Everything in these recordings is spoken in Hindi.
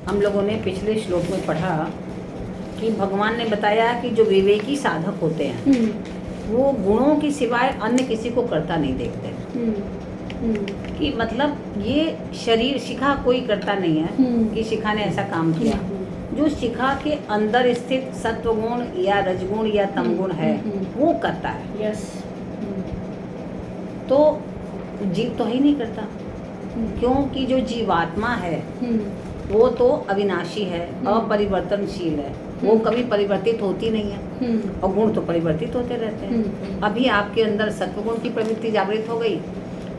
हम लोगों ने पिछले श्लोक में पढ़ा कि भगवान ने बताया कि जो विवेकी साधक होते हैं वो गुणों के सिवाय अन्य किसी को करता नहीं देखते। कि मतलब ये शरीर शिखा कोई करता नहीं है कि शिखा ने ऐसा काम किया। जो शिखा के अंदर स्थित सत्वगुण या रजगुण या तमगुण है वो करता है। यस। तो जीव तो ही नहीं करता, क्योंकि जो जीवात्मा है वो तो अविनाशी है, अपरिवर्तनशील है, वो कभी परिवर्तित होती नहीं है। और गुण तो परिवर्तित होते रहते हैं। अभी आपके अंदर सत्वगुण की प्रवृत्ति जागृत हो गई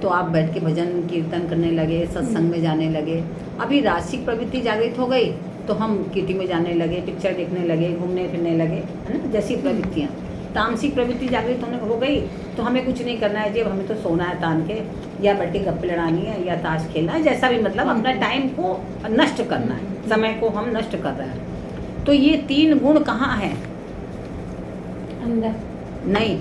तो आप बैठ के भजन कीर्तन करने लगे, सत्संग में जाने लगे। अभी रासिक प्रवृत्ति जागृत हो गई तो हम किटी में जाने लगे, पिक्चर देखने लगे, घूमने फिरने लगे, है ना, जैसी प्रवृत्तियाँ। तामसिक प्रवृत्ति जागृत हो गई तो हमें कुछ नहीं करना है जी, हमें तो सोना है तान के, या बैठ के गप्पे लड़ानी है, या ताश खेलना है, जैसा भी, मतलब अपना टाइम को नष्ट करना है, समय को हम नष्ट कर रहे हैं। तो ये 3 गुण कहाँ हैं? अंदर नहीं,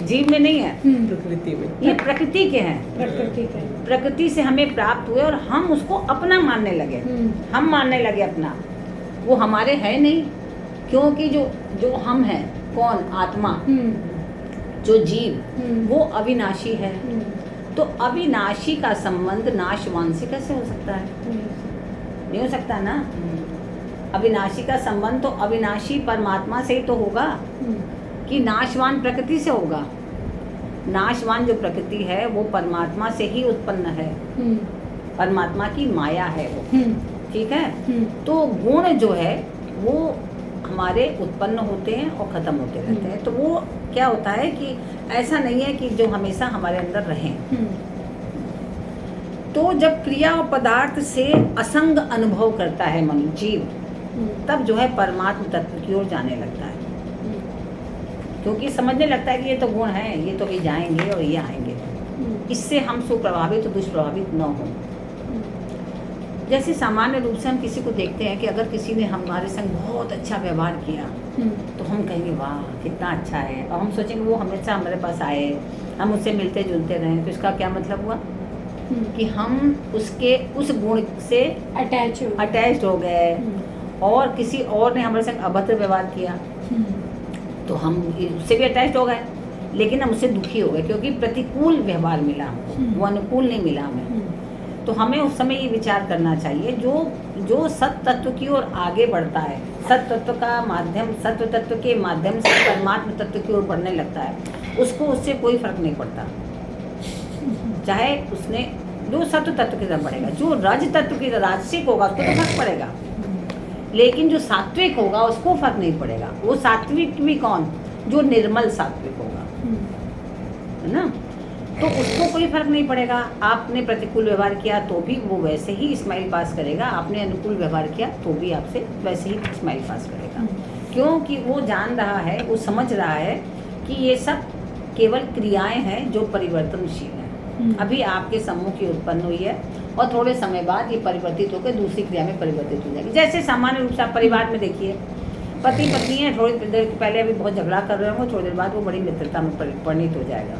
जीव में नहीं है, प्रकृति में। ये प्रकृति के हैं। प्रकृति से हमें प्राप्त हुए और हम उसको अपना मानने लगे। हम मानने लगे अपना, वो हमारे है नहीं। क्योंकि जो हम हैं, कौन? आत्मा, जो जीव, वो अविनाशी है। तो अविनाशी का संबंध नाशवान से कैसे हो सकता है? नहीं हो सकता ना। अविनाशी का संबंध तो अविनाशी परमात्मा से ही तो होगा, कि नाशवान प्रकृति से होगा। नाशवान जो प्रकृति है वो परमात्मा से ही उत्पन्न है, परमात्मा की माया है वो। ठीक है। तो गुण जो है वो हमारे उत्पन्न होते हैं और ख़त्म होते रहते हैं। तो वो क्या होता है कि ऐसा नहीं है कि जो हमेशा हमारे अंदर रहें। तो जब क्रिया और पदार्थ से असंग अनुभव करता है मनुष्य जीव, तब जो है परमात्म तत्व की ओर जाने लगता है। क्योंकि समझने लगता है कि ये तो गुण है, ये तो भी जाएंगे और ये आएंगे, इससे हम सुप्रभावित और दुष्प्रभावित न हो। जैसे सामान्य रूप से हम किसी को देखते हैं कि अगर किसी ने हमारे संग बहुत अच्छा व्यवहार किया तो हम कहेंगे वाह कितना अच्छा है, और हम सोचेंगे वो हमेशा हमारे पास आए, हम उससे मिलते जुलते रहें। तो इसका क्या मतलब हुआ कि हम उसके उस गुण से अटैच हो गए। और किसी और ने हमारे संग अभद्र व्यवहार किया तो हम उससे भी अटैच हो गए, लेकिन हम उससे दुखी हो गए क्योंकि प्रतिकूल व्यवहार मिला हमको, वो अनुकूल नहीं मिला हमें। तो हमें उस समय ये विचार करना चाहिए, जो सत्य तत्व की ओर आगे बढ़ता है, सत्य तत्व के माध्यम से परमात्म तत्व की ओर बढ़ने लगता है, उसको उससे कोई फर्क नहीं पड़ता। चाहे उसने जो सत्य तत्व की तरफ बढ़ेगा, जो रज तत्व की राजसिक होगा उसको तो फर्क पड़ेगा, लेकिन जो सात्विक होगा उसको फर्क नहीं पड़ेगा। वो सात्विक भी कौन? जो निर्मल सात्विक होगा, है ना। तो उसको कोई फर्क नहीं पड़ेगा। आपने प्रतिकूल व्यवहार किया तो भी वो वैसे ही स्माइल पास करेगा, आपने अनुकूल व्यवहार किया तो भी आपसे वैसे ही स्माइल पास करेगा। क्योंकि वो जान रहा है, वो समझ रहा है कि ये सब केवल क्रियाएं हैं जो परिवर्तनशील हैं। अभी आपके सम्मुख ही उत्पन्न हुई है और थोड़े समय बाद ये परिवर्तित होकर दूसरी क्रिया में परिवर्तित हो जाएगी। जैसे सामान्य रूप से आप परिवार में देखिए, पति पत्नी है, थोड़ी देर पहले अभी बहुत झगड़ा कर रहे होंगे, थोड़ी देर बाद वो बड़ी मित्रता में परिणित हो जाएगा।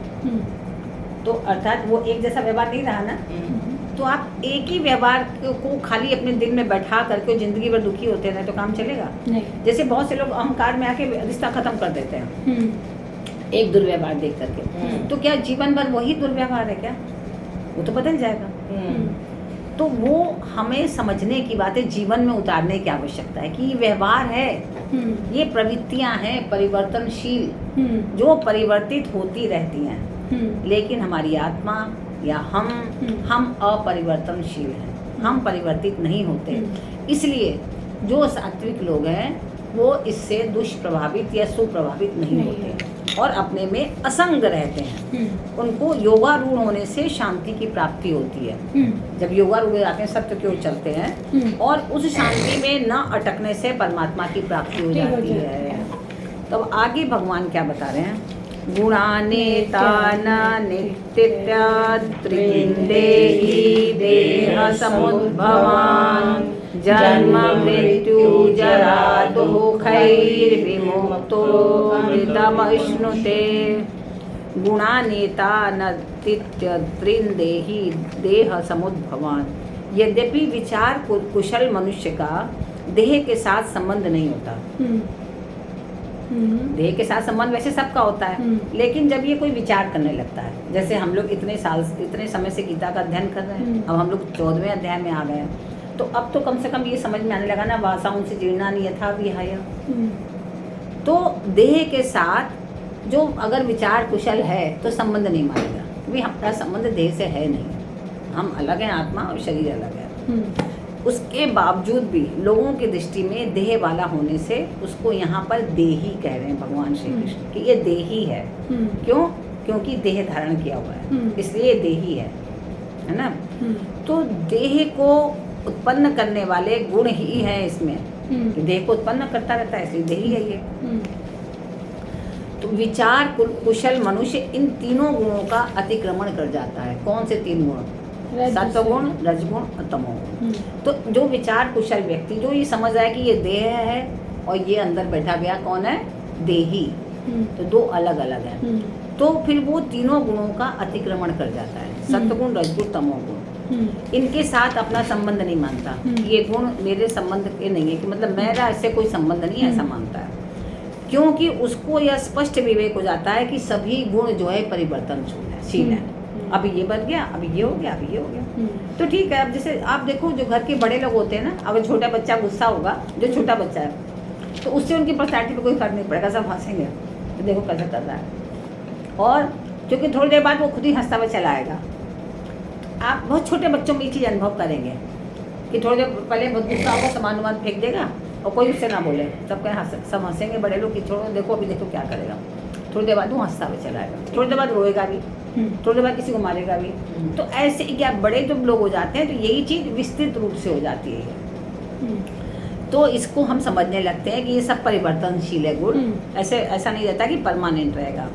तो अर्थात वो एक जैसा व्यवहार नहीं रहा ना। तो आप एक ही व्यवहार को खाली अपने दिल में बैठा करके जिंदगी भर दुखी होते रहे तो काम चलेगा नहीं। जैसे बहुत से लोग अहंकार में आके रिश्ता खत्म कर देते हैं एक दुर्व्यवहार देख करके। तो क्या जीवन भर वही दुर्व्यवहार है क्या? वो तो बदल जाएगा। तो वो हमें समझने की बात है, जीवन में उतारने की आवश्यकता है कि ये व्यवहार है, ये प्रवृत्तियां हैं परिवर्तनशील, जो परिवर्तित होती रहती हैं। लेकिन हमारी आत्मा या हम अपरिवर्तनशील हैं, हम परिवर्तित नहीं होते। इसलिए जो सात्विक लोग हैं वो इससे दुष्प्रभावित या सुप्रभावित नहीं होते और अपने में असंग रहते हैं। उनको योगारूढ़ होने से शांति की प्राप्ति होती है। जब योगारूढ़ आते हैं, सत्य की ओर चलते हैं और उस शांति में न अटकने से परमात्मा की प्राप्ति हो जाती है। तो अब आगे भगवान क्या बता रहे हैं? गुणानेतान नित्य त्रिदेही देह समुद्भवान जन्म मृत्यु जरा दुःखैर्विमुक्तो मृतमश्नुते। गुणानेतान नित्य त्रिदेही देह समुद्भवान, यद्यपि विचार कुशल मनुष्य का देह के साथ संबंध नहीं होता। देह के साथ संबंध वैसे सबका होता है, लेकिन जब ये कोई विचार करने लगता है, जैसे हम लोग इतने समय से गीता का अध्ययन कर रहे हैं, अब हम लोग 14वें अध्याय में आ गए हैं, तो अब तो कम से कम ये समझ में आने लगा ना, वासा उनसे जीर्णानि यथा विहाय। तो देह के साथ जो अगर विचार कुशल है तो संबंध नहीं मानेगा, भी हमारा संबंध देह से है नहीं, हम अलग हैं, आत्मा और शरीर अलग है। उसके बावजूद भी लोगों की दृष्टि में देह वाला होने से उसको यहाँ पर देही कह रहे हैं भगवान श्री कृष्ण कि ये देही है। क्यों? क्योंकि देह धारण किया हुआ है, इसलिए देही है ना। तो देह को उत्पन्न करने वाले गुण ही है इसमें, देह को उत्पन्न करता रहता है, इसलिए देही है ये। तो विचार कुशल मनुष्य इन तीनों गुणों का अतिक्रमण कर जाता है। कौन से तीन गुण? सत्वगुण, रजगुण और तमोगुण। तो जो विचार कुशल व्यक्ति जो ये समझ रहा है कि ये देह है और ये अंदर बैठा गया कौन है? देही, तो दो अलग अलग है, तो फिर वो तीनों गुणों का अतिक्रमण कर जाता है, सत्वगुण, रजगुण, तमोगुण। इनके साथ अपना संबंध नहीं मानता, ये गुण मेरे संबंध के नहीं है, कि मतलब मेरा ऐसे कोई संबंध नहीं है, ऐसा मानता है। क्योंकि उसको यह स्पष्ट विवेक हो जाता है कि सभी गुण जो है परिवर्तनशील है, अभी ये बन गया, अभी ये हो गया, अभी ये हो गया। तो ठीक है, अब जैसे आप देखो जो घर के बड़े लोग होते हैं ना, अगर छोटा बच्चा गुस्सा होगा, जो छोटा बच्चा है, तो उससे उनकी पर्सनैलिटी पे कोई फर्क नहीं पड़ेगा, सब हंसेंगे, तो देखो कैसा कर रहा है। और क्योंकि थोड़ी देर बाद वो खुद ही हंसता हुआ चला आएगा। आप बहुत छोटे बच्चों में ये चीज़ अनुभव करेंगे कि थोड़ी देर पहले बहुत गुस्सा होगा, सामान वामान फेंक देगा और कोई उससे ना बोले, सब हंसेंगे बड़े लोग कि छोड़ो, देखो अभी देखो क्या करेगा। थोड़ी देर बाद वो हंसता हुआ चला आएगा, थोड़ी देर बाद रोएगा भी, थोड़ी देर बाद किसी को मारेगा भी। तो ऐसे क्या बड़े जब लोग हो जाते हैं तो यही चीज़ विस्तृत रूप से हो जाती है। तो इसको हम समझने लगते हैं कि ये सब परिवर्तनशील है गुण, ऐसा नहीं रहता कि परमानेंट रहेगा,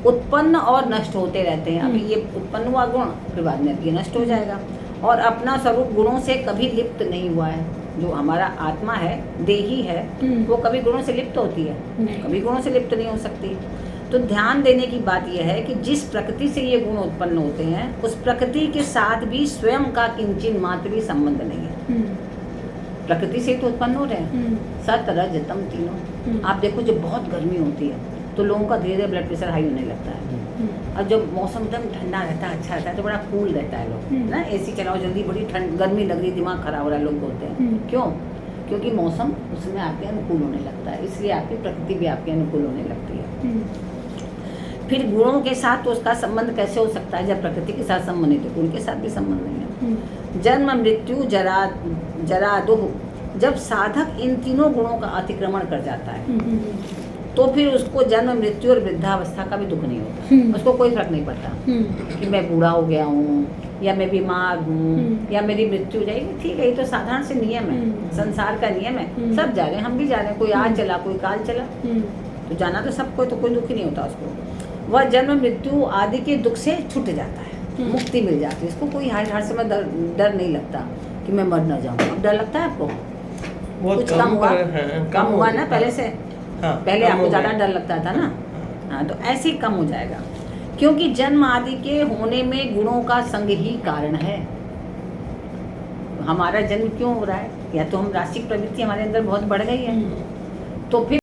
उत्पन्न और नष्ट होते रहते हैं। अभी ये उत्पन्न हुआ गुण, फिर बाद में ये नष्ट हो जाएगा, और अपना स्वरूप गुणों से कभी लिप्त नहीं हुआ है। जो हमारा आत्मा है, देही है, वो कभी गुणों से लिप्त होती है? कभी गुणों से लिप्त नहीं हो सकती। तो ध्यान देने की बात यह है कि जिस प्रकृति से ये गुण उत्पन्न होते हैं, उस प्रकृति के साथ भी स्वयं का किंचित मात्र भी संबंध नहीं है। प्रकृति से तो उत्पन्न हो रहे हैं, सत, रज, तम तीनों। आप देखो जब बहुत गर्मी होती है तो लोगों का धीरे धीरे ब्लड प्रेशर हाई होने लगता है, और जब मौसम एकदम ठंडा रहता है, अच्छा रहता है, तो बड़ा कूल रहता है लोग ना, एसी चलाओ जल्दी, बड़ी ठंड गर्मी लग रही, दिमाग खराब हो रहा है, लोग बोलते हैं। क्यों? क्योंकि मौसम उसमें आपके अनुकूल होने लगता है, इसलिए आपकी प्रकृति भी आपके अनुकूल होने लगती है। फिर गुणों के साथ तो उसका संबंध कैसे हो सकता है जब प्रकृति के साथ संबंध नहीं, तो उनके साथ भी संबंध नहीं है। जन्म, मृत्यु, जरा, दुख, जब साधक इन तीनों गुणों का अतिक्रमण कर जाता है तो फिर उसको जन्म, मृत्यु और वृद्धावस्था का भी दुख नहीं होता, उसको कोई फर्क नहीं पड़ता कि मैं बूढ़ा हो गया हूँ, या मैं बीमार हूँ, या मेरी मृत्यु हो जाएगी। ठीक है, ये तो साधारण से नियम है, संसार का नियम है, सब जा रहे हैं, हम भी जा रहे हैं, कोई आज चला, कोई काल चला, तो जाना तो सबको, तो कोई दुख ही नहीं होता उसको। वह जन्म, मृत्यु आदि के दुख से छूट जाता है, मुक्ति मिल जाती है, इसको कोई हर समय डर नहीं लगता कि मैं मर ना जाऊँ। अब डर लगता है आपको? कुछ कम हुआ ना पहले से? हाँ, पहले आपको ज़्यादा डर लगता था ना, हाँ, तो ऐसे ही कम हो जाएगा, क्योंकि जन्म आदि के होने में गुणों का संग ही कारण है। हमारा जन्म क्यों हो रहा है? या तो हम राशिक प्रवृत्ति हमारे अंदर बहुत बढ़ गई है, तो फिर